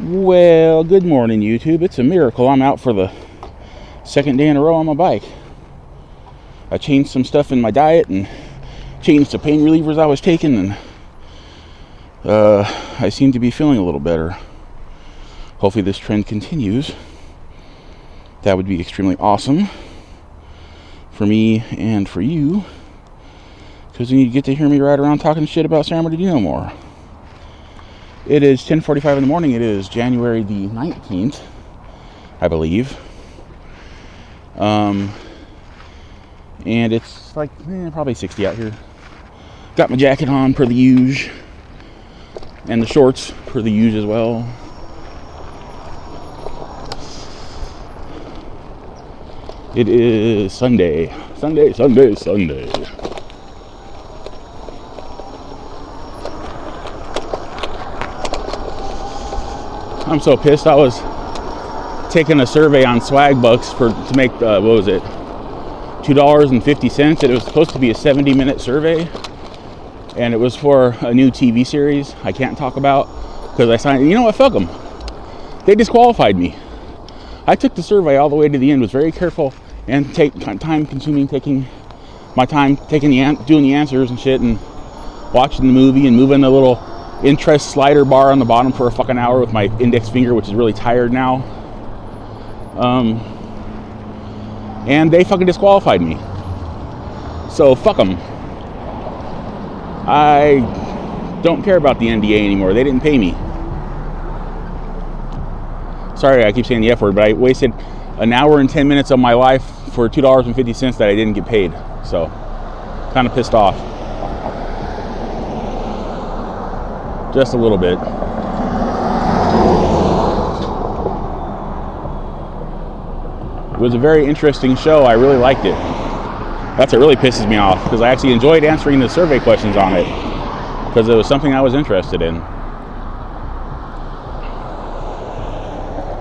Well, good morning, YouTube. It's a miracle I'm out for the second day in a row on my bike. I changed some stuff in my diet and changed the pain relievers I was taking, and I seem to be feeling a little better. Hopefully this trend continues. That would be extremely awesome for me and for you, because then you get to hear me ride around talking shit about San Bernardino more. It is 10:45 in the morning. It is January the 19th, I believe. And it's like probably 60 out here. Got my jacket on per the usual, and the shorts per the usual as well. It is Sunday. Sunday. I'm so pissed. I was taking a survey on Swag Bucks to make what was it, $2.50. It was supposed to be a 70-minute survey, and it was for a new TV series I can't talk about because I signed. You know what? Fuck them. They disqualified me. I took the survey all the way to the end. Was very careful and time consuming, taking my time doing the answers and shit, and watching the movie and moving the little interest slider bar on the bottom for a fucking hour with my index finger, which is really tired now. And they fucking disqualified me. So fuck them. I don't care about the NDA anymore. They didn't pay me. Sorry, I keep saying the F word, but I wasted an hour and 10 minutes of my life for $2.50 that I didn't get paid. So, kind of pissed off. Just a little bit. It was a very interesting show. I really liked it. That's what really pisses me off, because I actually enjoyed answering the survey questions on it, because it was something I was interested in.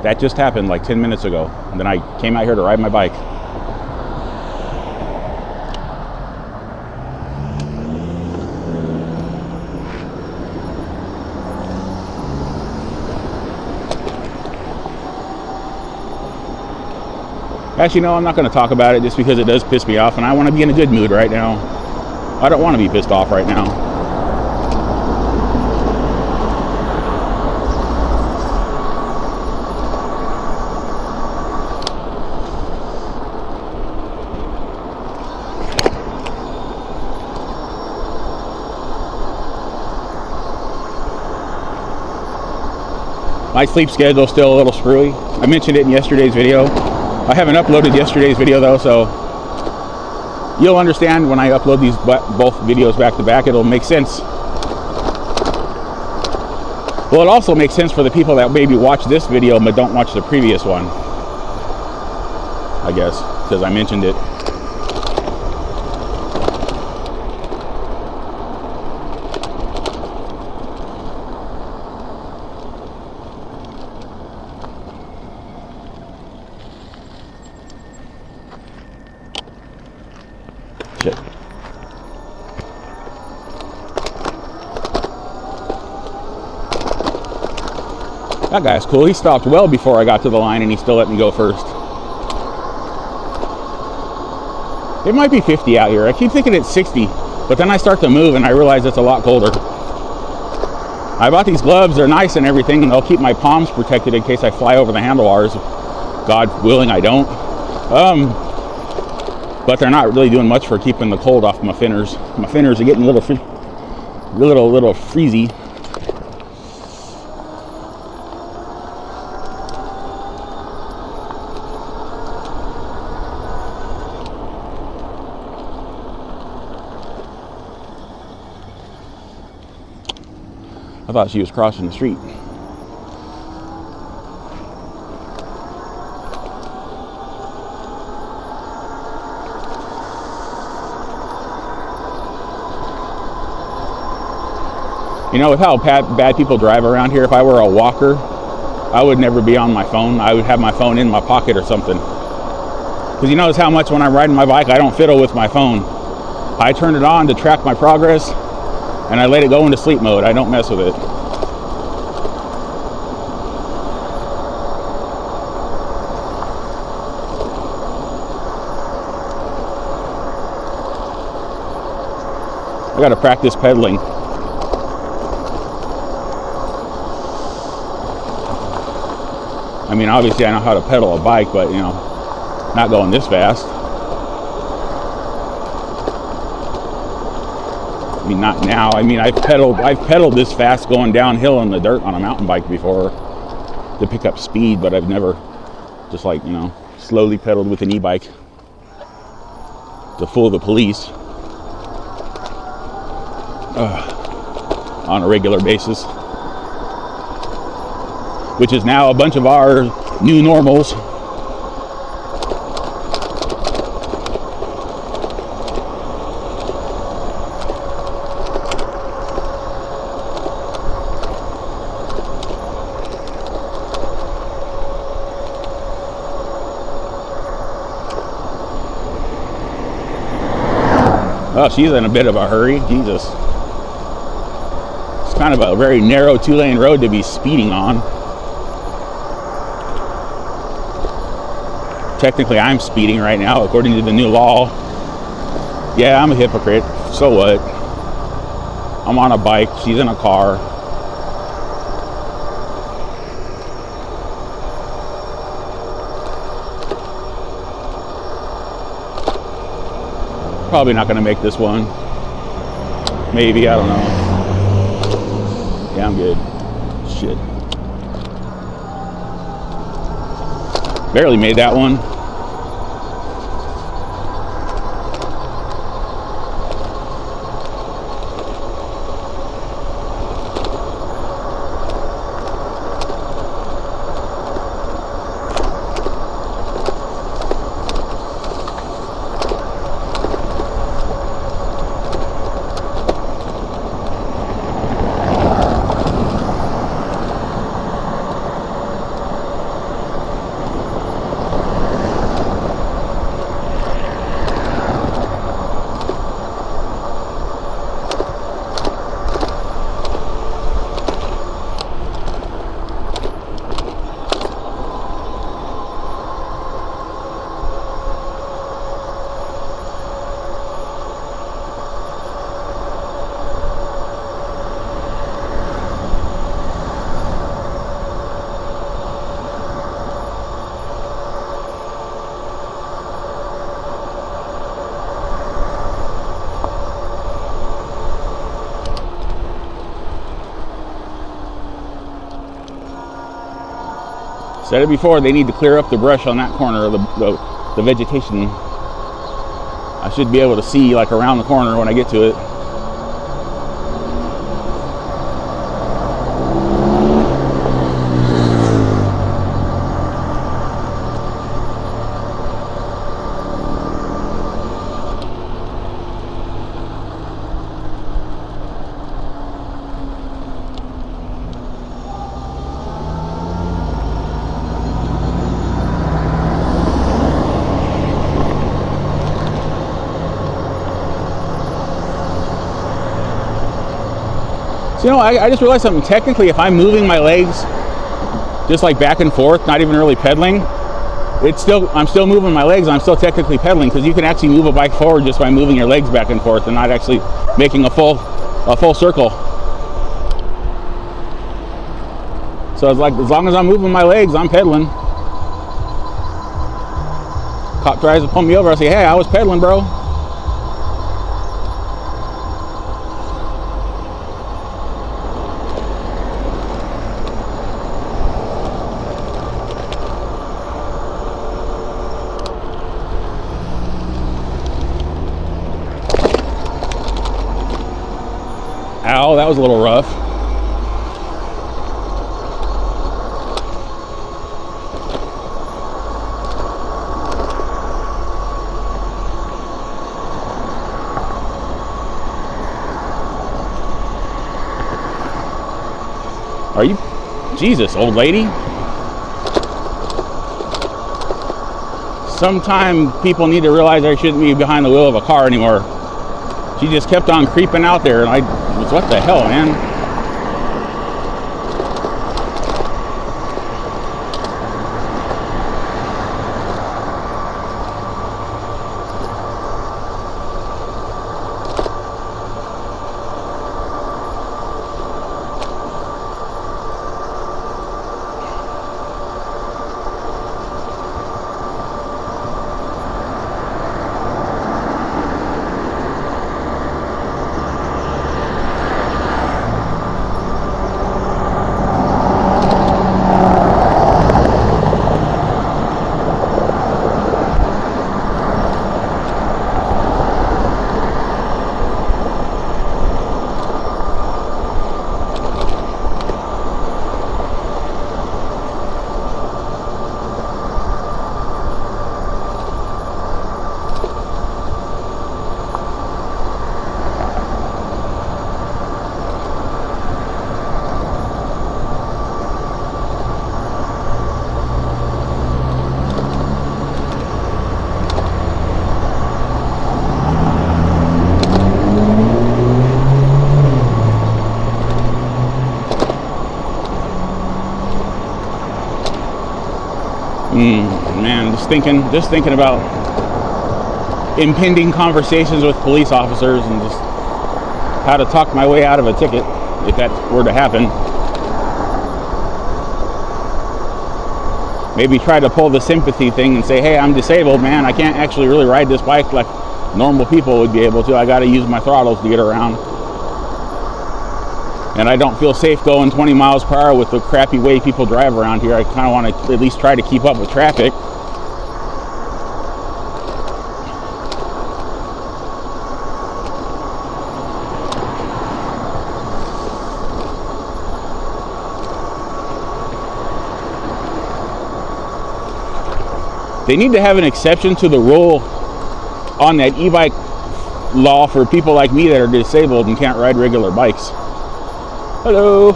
That just happened like 10 minutes ago, and then I came out here to ride my bike. Actually, no, I'm not going to talk about it just because it does piss me off, and I want to be in a good mood right now. I don't want to be pissed off right now. My sleep schedule is still a little screwy. I mentioned it in yesterday's video. I haven't uploaded yesterday's video though, so you'll understand when I upload these both videos back to back. It'll make sense. Well, it also makes sense for the people that maybe watch this video but don't watch the previous one, I guess, because I mentioned it. Shit. That guy's cool. He stopped well before I got to the line, and he still let me go first. It might be 50 out here. I keep thinking it's 60, but then I start to move and I realize it's a lot colder. I bought these gloves. They're nice and everything, and they'll keep my palms protected in case I fly over the handlebars. God willing, I don't. But they're not really doing much for keeping the cold off my fingers. My fingers are getting a little freezy. I thought she was crossing the street. You know, with how bad people drive around here, if I were a walker, I would never be on my phone. I would have my phone in my pocket or something. Because you notice how much when I'm riding my bike, I don't fiddle with my phone. I turn it on to track my progress, and I let it go into sleep mode. I don't mess with it. got to practice pedaling. I mean, obviously I know how to pedal a bike, but you know, not going this fast. I mean, not now. I mean, I've pedaled this fast going downhill in the dirt on a mountain bike before to pick up speed, but I've never just like, you know, slowly pedaled with an e-bike to fool the police on a regular basis, which is now a bunch of our new normals. Oh, she's in a bit of a hurry. Jesus. It's kind of a very narrow 2-lane road to be speeding on. Technically, I'm speeding right now, according to the new law. Yeah, I'm a hypocrite. So what? I'm on a bike. She's in a car. Probably not going to make this one. Maybe, I don't know. Yeah, I'm good. Shit. Barely made that one. Said it before, they need to clear up the brush on that corner of the vegetation. I should be able to see like around the corner when I get to it. So, you know, I just realized something. Technically, if I'm moving my legs just like back and forth, not even really pedaling, I'm still moving my legs. I'm still technically pedaling, because you can actually move a bike forward just by moving your legs back and forth and not actually making a full circle. So it's like, as long as I'm moving my legs, I'm pedaling. Cop tries to pull me over, I say, hey, I was pedaling, bro. Ow, that was a little rough. Are you? Jesus, old lady. Sometime people need to realize I shouldn't be behind the wheel of a car anymore. She just kept on creeping out there, and I was, what the hell, man? Man, just thinking about impending conversations with police officers and just how to talk my way out of a ticket if that were to happen. Maybe try to pull the sympathy thing and say, hey, I'm disabled, man. I can't actually really ride this bike like normal people would be able to. I got to use my throttles to get around. And I don't feel safe going 20 miles per hour with the crappy way people drive around here. I kind of want to at least try to keep up with traffic. They need to have an exception to the rule on that e-bike law for people like me that are disabled and can't ride regular bikes. Hello.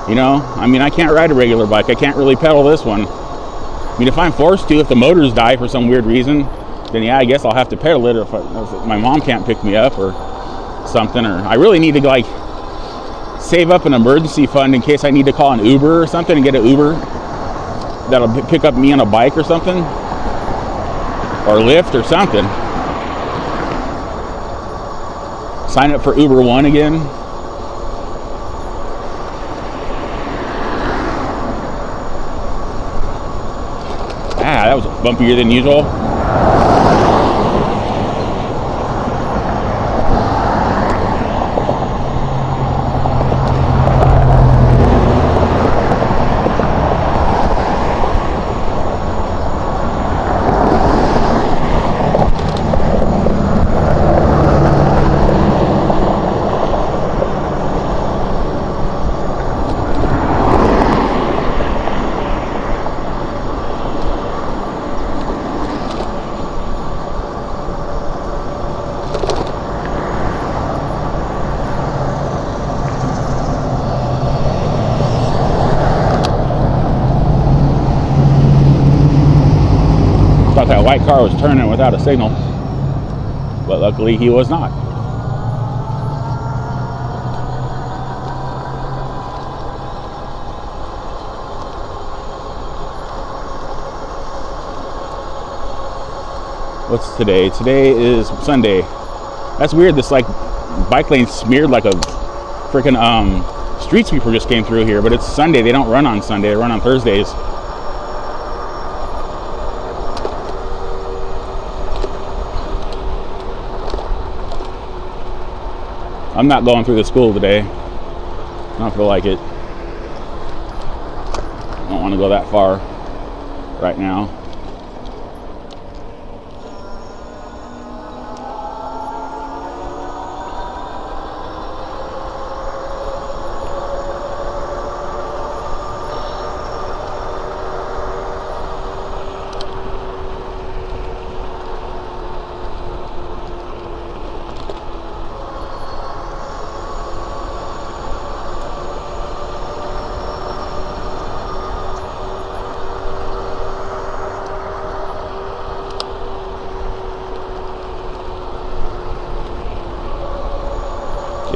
You know, I mean, I can't ride a regular bike. I can't really pedal this one. I mean, if I'm forced to, if the motors die for some weird reason, then yeah, I guess I'll have to pedal it if my mom can't pick me up or something. Or I really need to like save up an emergency fund in case I need to call an Uber or something and get an Uber that'll pick up me on a bike or something, or Lyft or something. Sign up for Uber One again. That was bumpier than usual. That white car was turning without a signal, but luckily he was not. What's today? Today is Sunday. That's weird. This like bike lane smeared like a freaking street sweeper just came through here, but it's Sunday. They don't run on Sunday. They run on Thursdays. I'm not going through the school today. I don't feel like it. I don't want to go that far right now.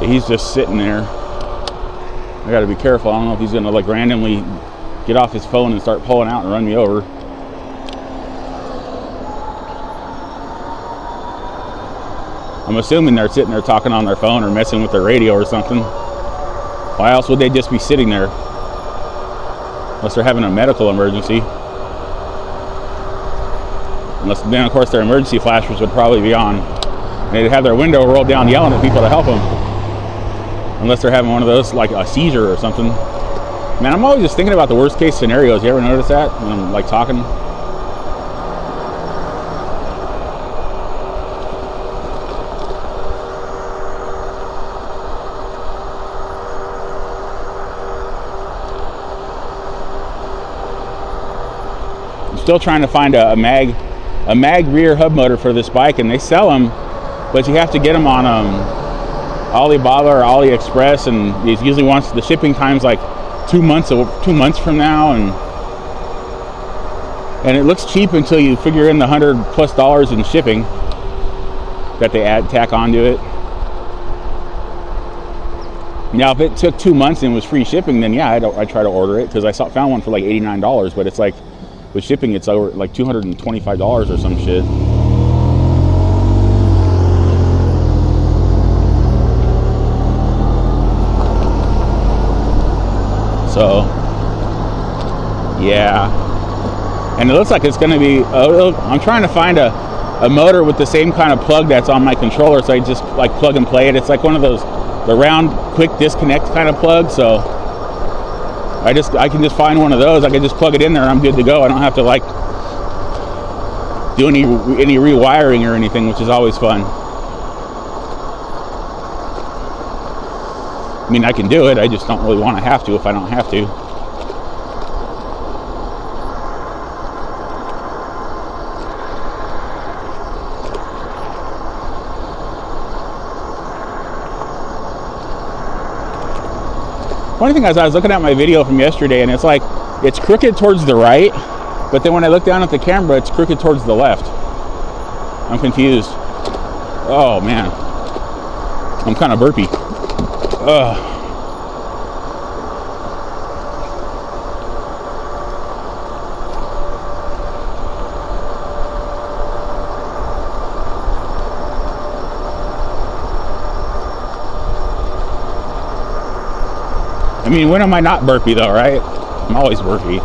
He's just sitting there. I gotta be careful. I don't know if he's gonna like randomly get off his phone and start pulling out and run me over. I'm assuming they're sitting there talking on their phone or messing with their radio or something. Why else would they just be sitting there? Unless they're having a medical emergency. Unless then of course their emergency flashers would probably be on. And they'd have their window rolled down yelling at people to help them. Unless they're having one of those, like a seizure or something. Man, I'm always just thinking about the worst case scenarios. You ever notice that when I'm like talking? I'm still trying to find a mag rear hub motor for this bike, and they sell them, but you have to get them on Alibaba or AliExpress, and it usually wants the shipping times like 2 months from now, and it looks cheap until you figure in the $100+ in shipping that they tack onto it. Now, if it took 2 months and was free shipping, then yeah, I try to order it, because I found one for like $89, but it's like with shipping, it's over like $225 or some shit. So, yeah. And it looks like it's going to be, I'm trying to find a motor with the same kind of plug that's on my controller, so I just like plug and play it. It's like one of those, the round quick disconnect kind of plug, so I can just find one of those. I can just plug it in there and I'm good to go. I don't have to like do any rewiring or anything, which is always fun. I mean, I can do it, I just don't really want to have to if I don't have to. Funny thing is, I was looking at my video from yesterday, and it's like, it's crooked towards the right, but then when I look down at the camera, it's crooked towards the left. I'm confused. Oh man, I'm kind of burpy. Ugh. I mean, when am I not burpy though, right? I'm always burpy.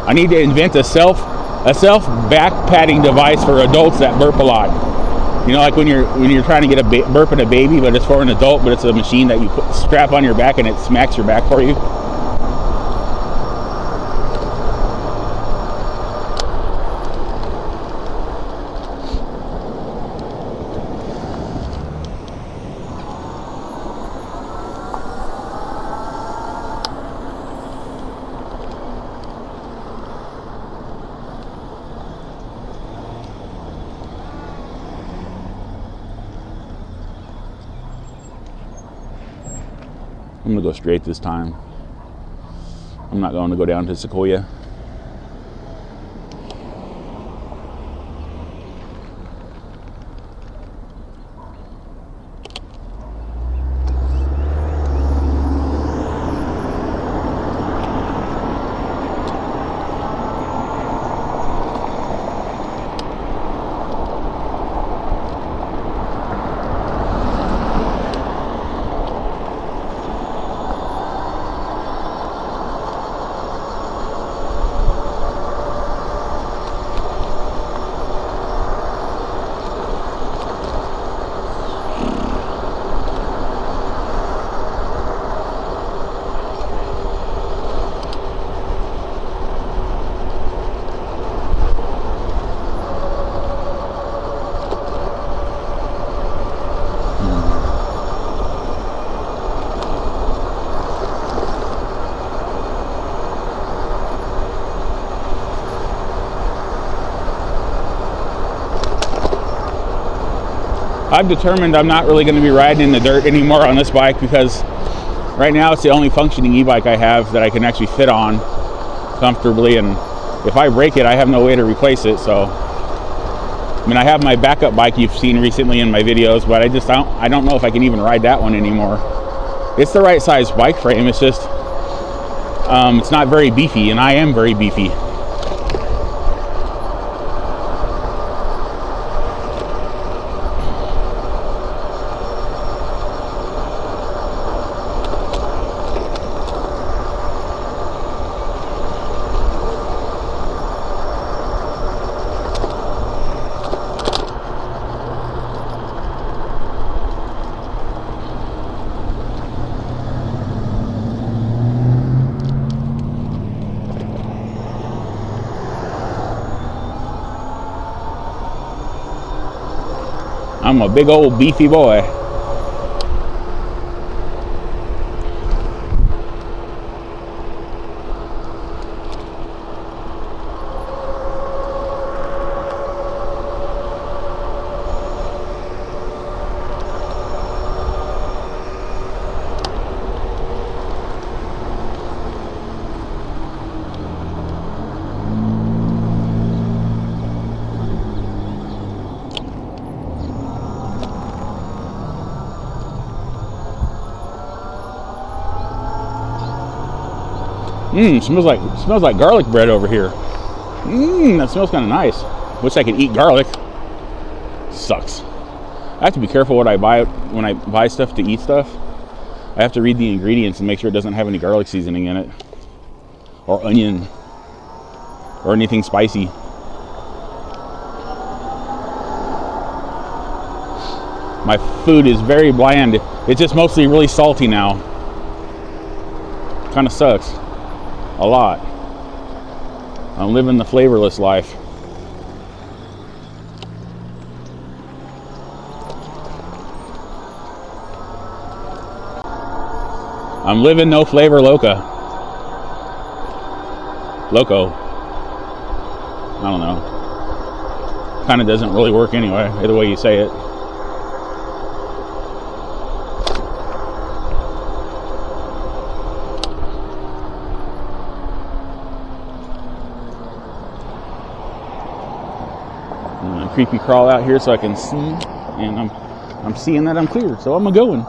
I need to invent a self back patting device for adults that burp a lot. You know, like when you're trying to get a burp in a baby, but it's for an adult, but it's a machine that you strap on your back and it smacks your back for you. I'm gonna go straight this time. I'm not going to go down to Sequoia. I've determined I'm not really going to be riding in the dirt anymore on this bike, because right now it's the only functioning e-bike I have that I can actually fit on comfortably, and if I break it, I have no way to replace it. So, I mean, I have my backup bike you've seen recently in my videos, but I don't know if I can even ride that one anymore. It's the right size bike frame, it's just it's not very beefy, and I am very beefy. I'm a big old beefy boy. Smells like garlic bread over here. That smells kind of nice. Wish I could eat garlic. Sucks. I have to be careful what I buy when I buy stuff to eat stuff. I have to read the ingredients and make sure it doesn't have any garlic seasoning in it, or onion, or anything spicy. My food is very bland. It's just mostly really salty now. Kind of sucks. A lot. I'm living the flavorless life. I'm living no flavor loco. I don't know. Kind of doesn't really work anyway, either way you say it. I'm gonna creepy crawl out here so I can see, and I'm seeing that I'm clear, so I'm gonna go in.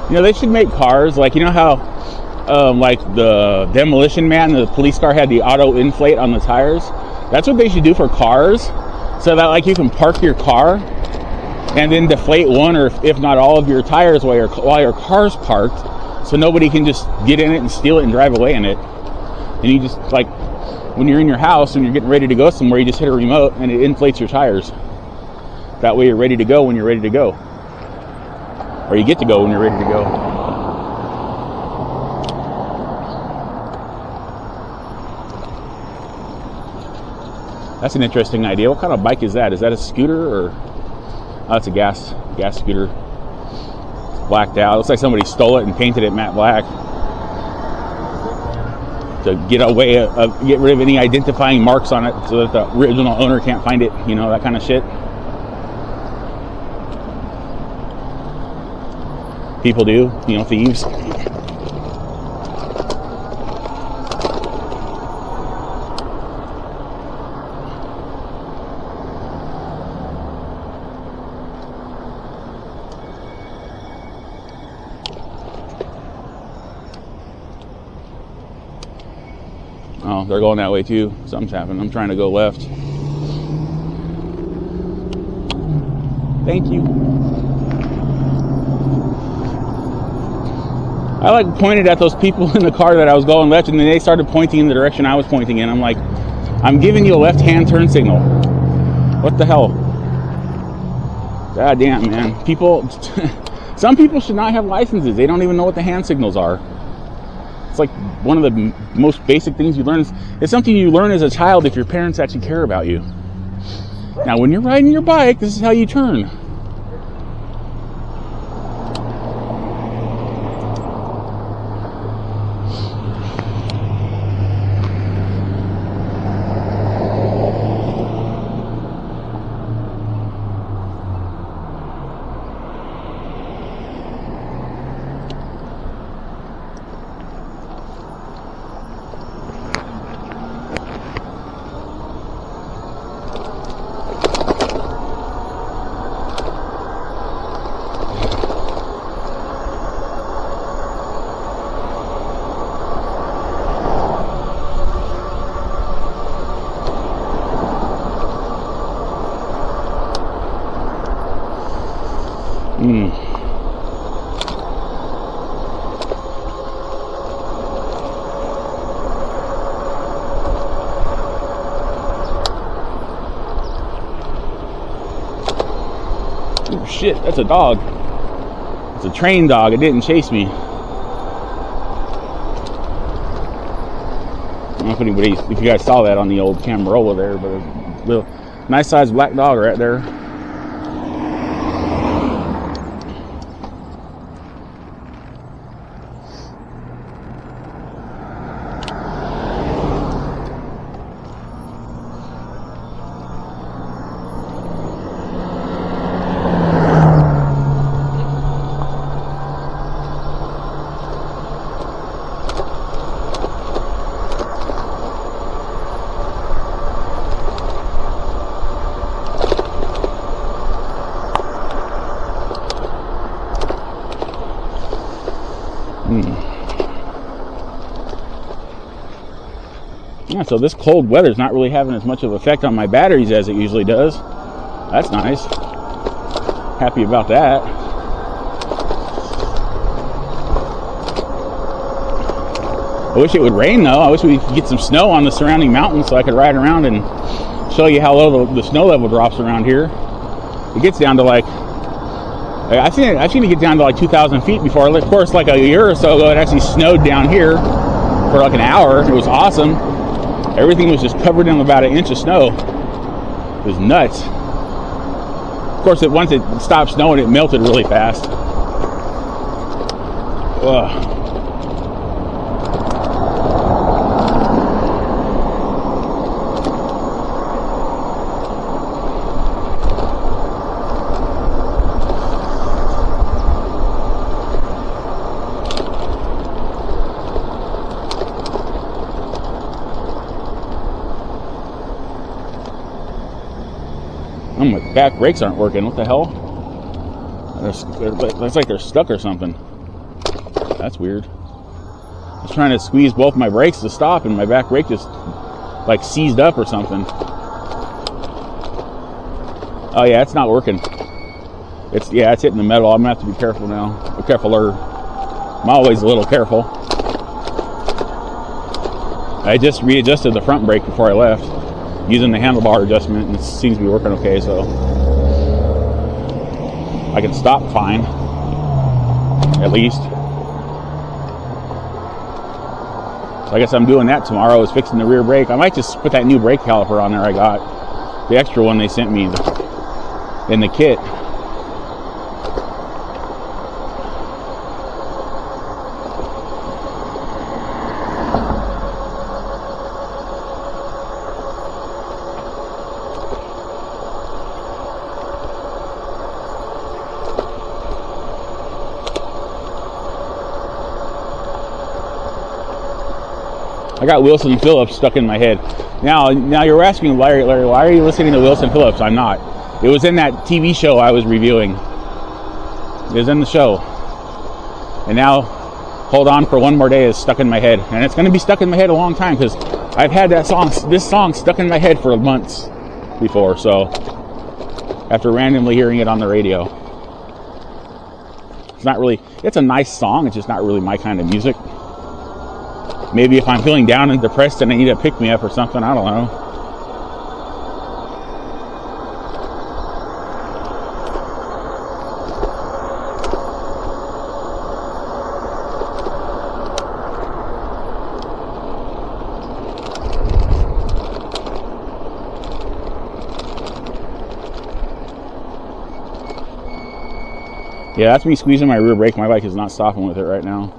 You know, they should make cars like, you know how like the Demolition Man, the police car had the auto inflate on the tires. That's what they should do for cars, so that like you can park your car and then deflate one or if not all of your tires while your car's parked, so nobody can just get in it and steal it and drive away in it. And you just, like, when you're in your house and you're getting ready to go somewhere, you just hit a remote and it inflates your tires. That way you're ready to go when you're ready to go. Or you get to go when you're ready to go. That's an interesting idea. What kind of bike is that? Is that a scooter or? Oh, it's a gas scooter. It's blacked out. It looks like somebody stole it and painted it matte black to get get rid of any identifying marks on it, so that the original owner can't find it. You know, that kind of shit. People do, you know, thieves. Oh, they're going that way too. Something's happening. I'm trying to go left. Thank you. I like pointed at those people in the car that I was going left, and then they started pointing in the direction I was pointing in. I'm like, I'm giving you a left-hand turn signal. What the hell? God damn, man. Some people should not have licenses. They don't even know what the hand signals are. It's like one of the most basic things you learn. It's something you learn as a child if your parents actually care about you. Now, when you're riding your bike, this is how you turn. Oh shit, that's a dog. It's a trained dog. It didn't chase me. I don't know if you guys saw that on the old Camarola there, but a little nice sized black dog right there. Yeah, so this cold weather's not really having as much of an effect on my batteries as it usually does. That's nice. Happy about that. I wish it would rain though. I wish we could get some snow on the surrounding mountains so I could ride around and show you how low the snow level drops around here. It gets down to like, I've seen it get down to like 2,000 feet before. Of course, like a year or so ago, it actually snowed down here for like an hour. It was awesome. Everything was just covered in about an inch of snow. It was nuts. Of course, once it stopped snowing, it melted really fast. Ugh. Oh, my back brakes aren't working. What the hell? It's like they're stuck or something. That's weird. I was trying to squeeze both my brakes to stop, and my back brake just like seized up or something. Oh yeah, it's not working. It's hitting the metal. I'm gonna have to be careful now. Or carefuler. I'm always a little careful. I just readjusted the front brake before I left, using the handlebar adjustment, and it seems to be working okay, so I can stop fine, at least. So I guess I'm doing that tomorrow, is fixing the rear brake. I might just put that new brake caliper on there I got, the extra one they sent me in the kit. I got Wilson Phillips stuck in my head. Now you're asking, Larry, why are you listening to Wilson Phillips? I'm not. It was in that TV show I was reviewing. It was in the show. And now, Hold On for One More Day is stuck in my head. And it's going to be stuck in my head a long time, because I've had this song stuck in my head for months before, so, after randomly hearing it on the radio. It's a nice song, it's just not really my kind of music. Maybe if I'm feeling down and depressed and I need a pick-me-up or something, I don't know. Yeah, that's me squeezing my rear brake. My bike is not stopping with it right now.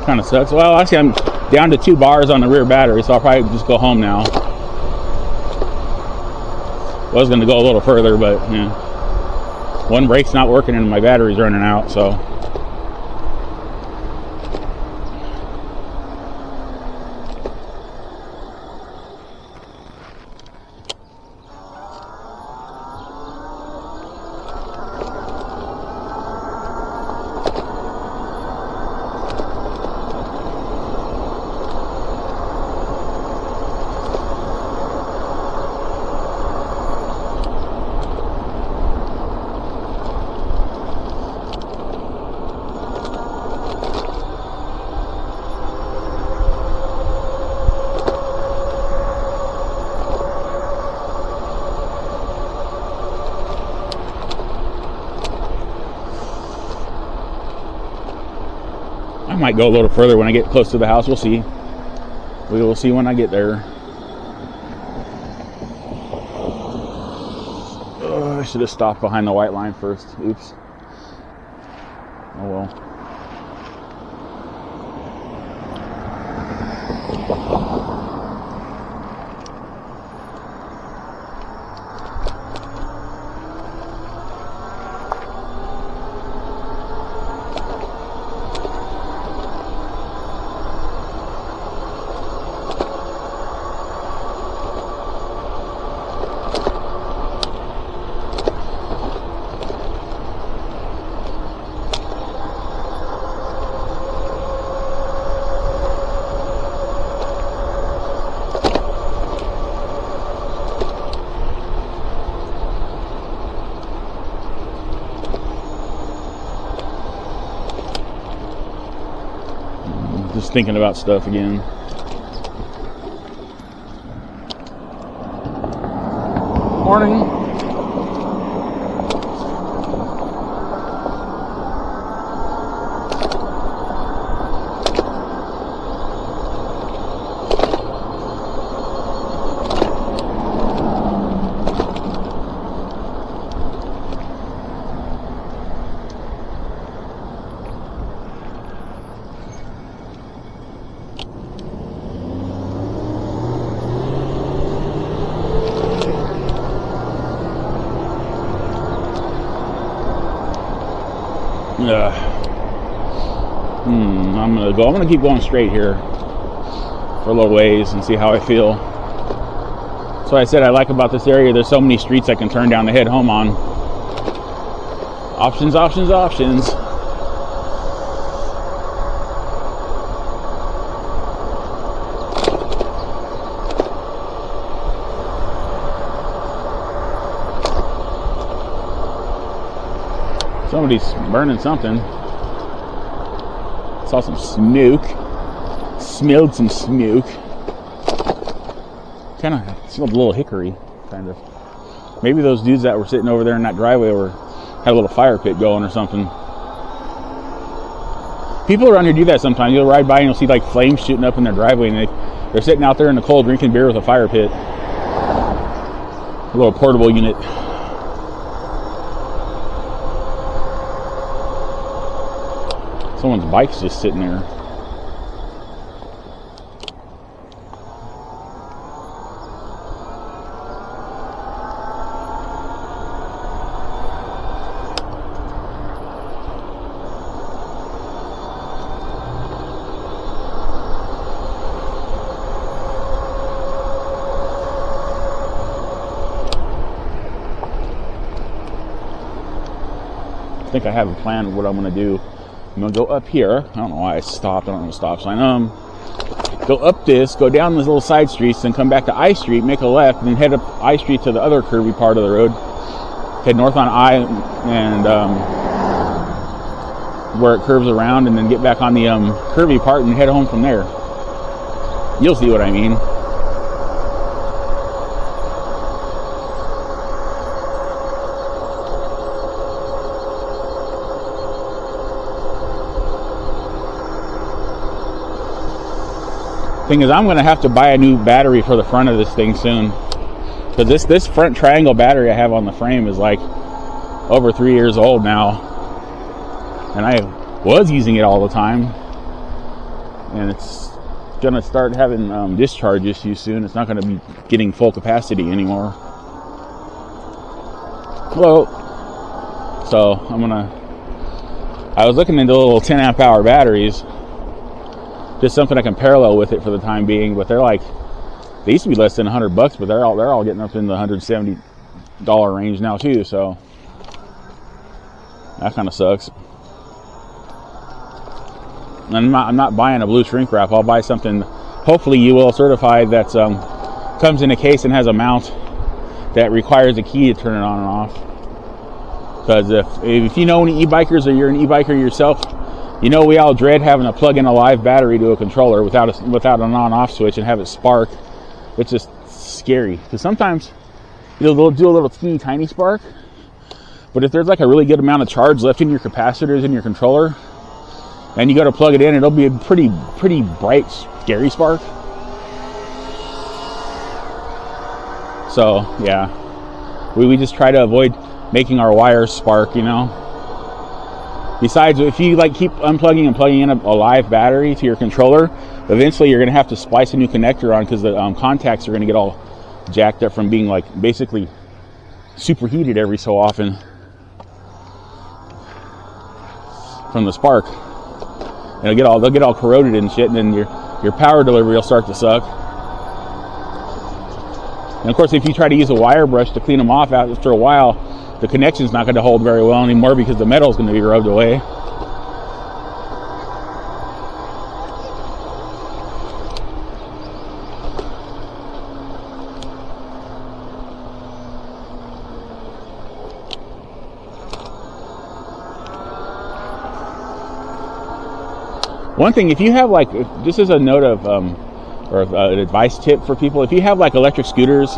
Kind of sucks. Well, actually, I'm down to 2 bars on the rear battery, so I'll probably just go home now. I was going to go a little further, but yeah, one brake's not working and my battery's running out, so. I might go a little further when I get close to the house. We'll see. We will see when I get there. I should have stopped behind the white line first. Oops. Oh well. Just thinking about stuff again. Morning. I'm gonna keep going straight here for a little ways and see how I feel. So I said I like about this area, there's so many streets I can turn down to head home on. Options, options, options. Somebody's burning something. Saw some smoke. Smelled some smoke. Kind of smelled a little hickory, kind of. Maybe those dudes that were sitting over there in that driveway had a little fire pit going or something. People around here do that sometimes. You'll ride by and you'll see like flames shooting up in their driveway, and they're sitting out there in the cold drinking beer with a fire pit. A little portable unit. Someone's bike's just sitting there. I think I have a plan of what I'm going to do. I'm going to go up here. I don't know why I stopped. I don't know the stop sign. Go up this, go down these little side streets, then come back to I Street, make a left, and then head up I Street to the other curvy part of the road. Head north on I and where it curves around, and then get back on the curvy part and head home from there. You'll see what I mean. Thing is, I'm going to have to buy a new battery for the front of this thing soon, because this front triangle battery I have on the frame is like over 3 years old now, and I was using it all the time, and it's going to start having discharge issues soon. It's not going to be getting full capacity anymore. Hello. So I was looking into little 10 amp hour batteries, just something I can parallel with it for the time being, but they used to be less than $100, but they're all getting up in the $170 range now too, so that kind of sucks. I'm not buying a blue shrink wrap. I'll buy something, hopefully UL certified, that's comes in a case and has a mount that requires a key to turn it on and off. Because if you know any e-bikers, or you're an e-biker yourself, you know we all dread having to plug in a live battery to a controller without an on-off switch and have it spark. It's just scary. Because sometimes it'll do a little teeny tiny spark, but if there's like a really good amount of charge left in your capacitors in your controller, and you go to plug it in, it'll be a pretty bright, scary spark. So yeah, we just try to avoid making our wires spark, you know. Besides, if you like keep unplugging and plugging in a live battery to your controller, eventually you're gonna have to splice a new connector on, because the contacts are gonna get all jacked up from being like basically superheated every so often from the spark. And they'll get all corroded and shit, and then your power delivery will start to suck. And of course, if you try to use a wire brush to clean them off after a while, the connection's not going to hold very well anymore, because the metal's going to be rubbed away. One thing, if you have like, this is a note of, or an advice tip for people, if you have like electric scooters,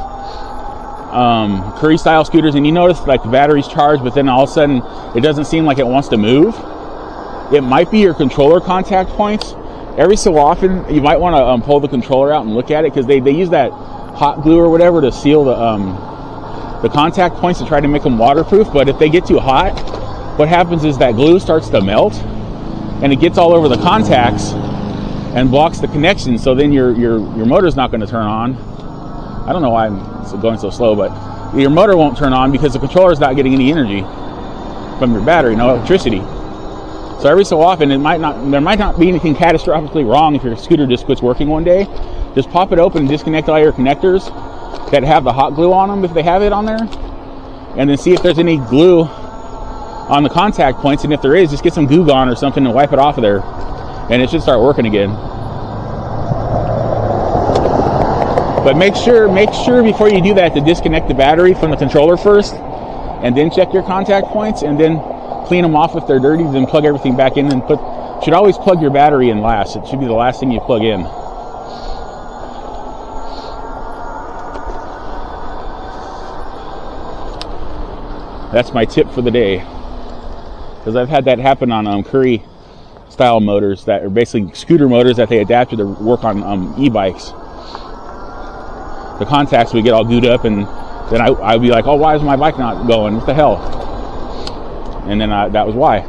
Curry style scooters, and you notice like the battery's charged, but then all of a sudden it doesn't seem like it wants to move, it might be your controller contact points. Every so often you might want to pull the controller out and look at it, because they use that hot glue or whatever to seal the contact points to try to make them waterproof. But if they get too hot, what happens is that glue starts to melt and it gets all over the contacts and blocks the connection, so then your motor's not going to turn on. I don't know why I'm going so slow, but your motor won't turn on because the controller's not getting any energy from your battery, no electricity. So every so often, there might not be anything catastrophically wrong if your scooter just quits working one day. Just pop it open and disconnect all your connectors that have the hot glue on them, if they have it on there, and then see if there's any glue on the contact points, and if there is, just get some Goo Gone or something and wipe it off of there, and it should start working again. But make sure before you do that to disconnect the battery from the controller first, and then check your contact points, and then clean them off if they're dirty, then plug everything back in, and should always plug your battery in last. It should be the last thing you plug in. That's my tip for the day, because I've had that happen on Curry style motors that are basically scooter motors that they adapted to work on e-bikes. The contacts would get all gooed up, and then I'd be like, oh, why is my bike not going? What the hell? And then that was why.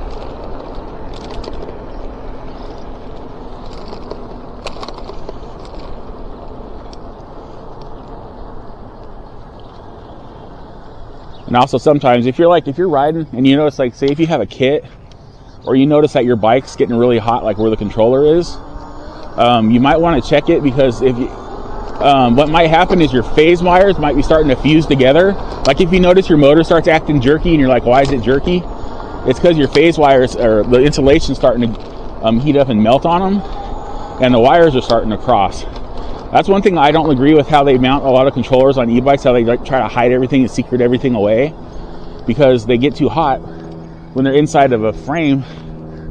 And also sometimes if you're riding and you notice, like, say if you have a kit, or you notice that your bike's getting really hot, like where the controller is, you might want to check it, because if you what might happen is your phase wires might be starting to fuse together. Like if you notice your motor starts acting jerky and you're like, why is it jerky? It's because your phase wires, or the insulation's starting to heat up and melt on them, and the wires are starting to cross. That's one thing I don't agree with, how they mount a lot of controllers on e-bikes, how they like try to hide everything and secret everything away, because they get too hot when they're inside of a frame.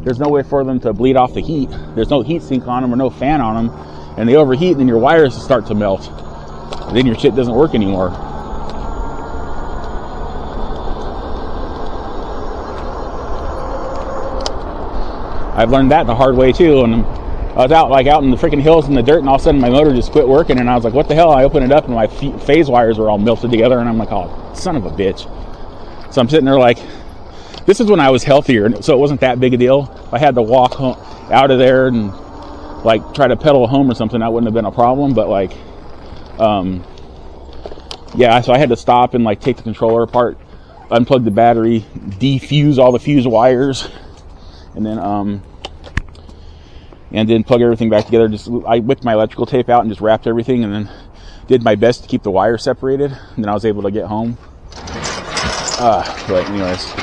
There's no way for them to bleed off the heat. There's no heat sink on them or no fan on them, and they overheat, and then your wires start to melt. And then your shit doesn't work anymore. I've learned that the hard way too. And I was out in the freaking hills in the dirt, and all of a sudden my motor just quit working, and I was like, what the hell? I opened it up and my phase wires were all melted together, and I'm like, oh, son of a bitch. So I'm sitting there like, this is when I was healthier, so it wasn't that big a deal. If I had to walk home, out of there and like try to pedal home or something, that wouldn't have been a problem. But like, yeah, so I had to stop and like take the controller apart, unplug the battery, defuse all the fuse wires, and then plug everything back together. I whipped my electrical tape out and just wrapped everything, and then did my best to keep the wires separated, and then I was able to get home. But anyways,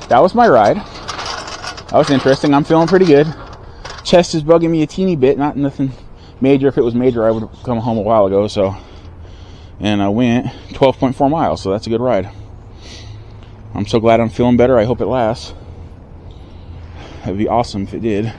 that was my ride. That was interesting. I'm feeling pretty good. Chest is bugging me a teeny bit, not nothing major. If it was major, I would have come home a while ago. So, and I went 12.4 miles, so that's a good ride. I'm so glad I'm feeling better. I hope it lasts. It'd be awesome if it did.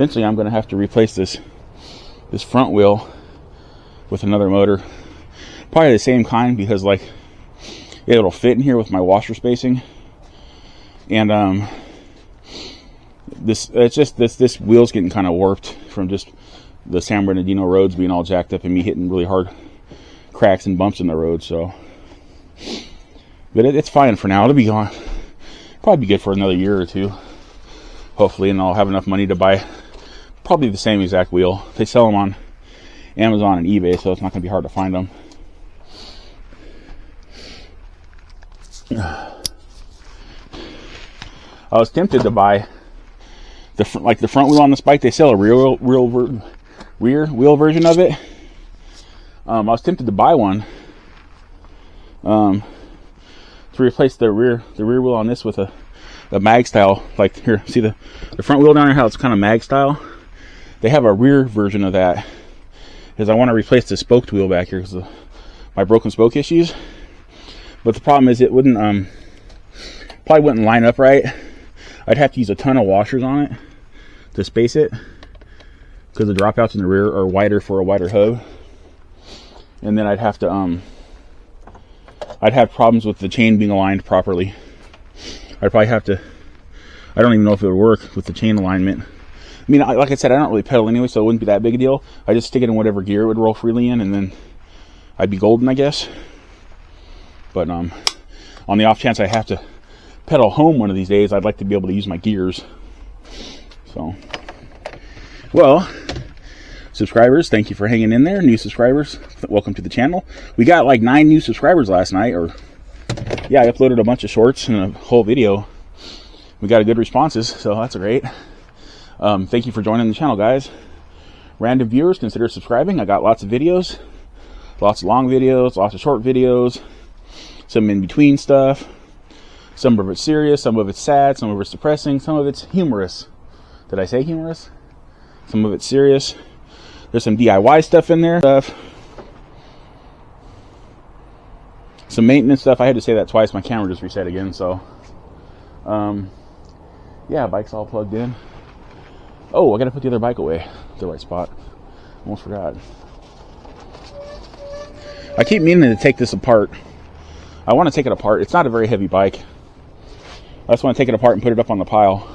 Eventually I'm going to have to replace this front wheel with another motor. Probably the same kind, because like it'll fit in here with my washer spacing. And this wheel's getting kind of warped from just the San Bernardino roads being all jacked up and me hitting really hard cracks and bumps in the road. So, but it's fine for now. It'll be gone. Probably be good for another year or two, hopefully, and I'll have enough money to buy probably the same exact wheel. They sell them on Amazon and eBay, so it's not going to be hard to find them. I was tempted to buy the front wheel on this bike. They sell a rear wheel version of it. I was tempted to buy one to replace the rear wheel on this with a mag style. Like here, see the front wheel down here, how it's kind of mag style. They have a rear version of that, because I want to replace the spoked wheel back here because of my broken spoke issues. But the problem is it wouldn't probably wouldn't line up right. I'd have to use a ton of washers on it to space it, because the dropouts in the rear are wider for a wider hub. And then I'd have to I'd have problems with the chain being aligned properly. I'd probably have to, I don't even know if it would work with the chain alignment. I mean, like I said, I don't really pedal anyway, so it wouldn't be that big a deal. I just stick it in whatever gear it would roll freely in, and then I'd be golden, I guess. But on the off chance I have to pedal home one of these days, I'd like to be able to use my gears. So, well, subscribers, thank you for hanging in there. New subscribers, welcome to the channel. We got like 9 new subscribers last night, or yeah, I uploaded a bunch of shorts and a whole video. We got a good responses, so that's great. Thank you for joining the channel, guys. Random viewers, consider subscribing. I got lots of videos, lots of long videos, lots of short videos, some in between stuff. Some of it's serious, some of it's sad, some of it's depressing, some of it's humorous. Did I say humorous? Some of it's serious. There's some DIY stuff in there. Some maintenance stuff. I had to say that twice. My camera just reset again. So, yeah, bike's all plugged in. Oh, I gotta put the other bike away. The right spot. Almost forgot. I keep meaning to take this apart. I want to take it apart. It's not a very heavy bike. I just want to take it apart and put it up on the pile,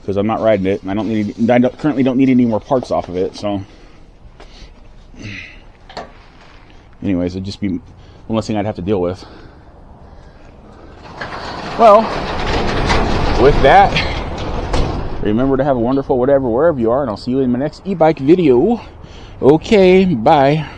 because I'm not riding it, and I currently don't need any more parts off of it. So, anyways, it'd just be one less thing I'd have to deal with. Well, with that, remember to have a wonderful whatever wherever you are, and I'll see you in my next e-bike video. Okay, bye.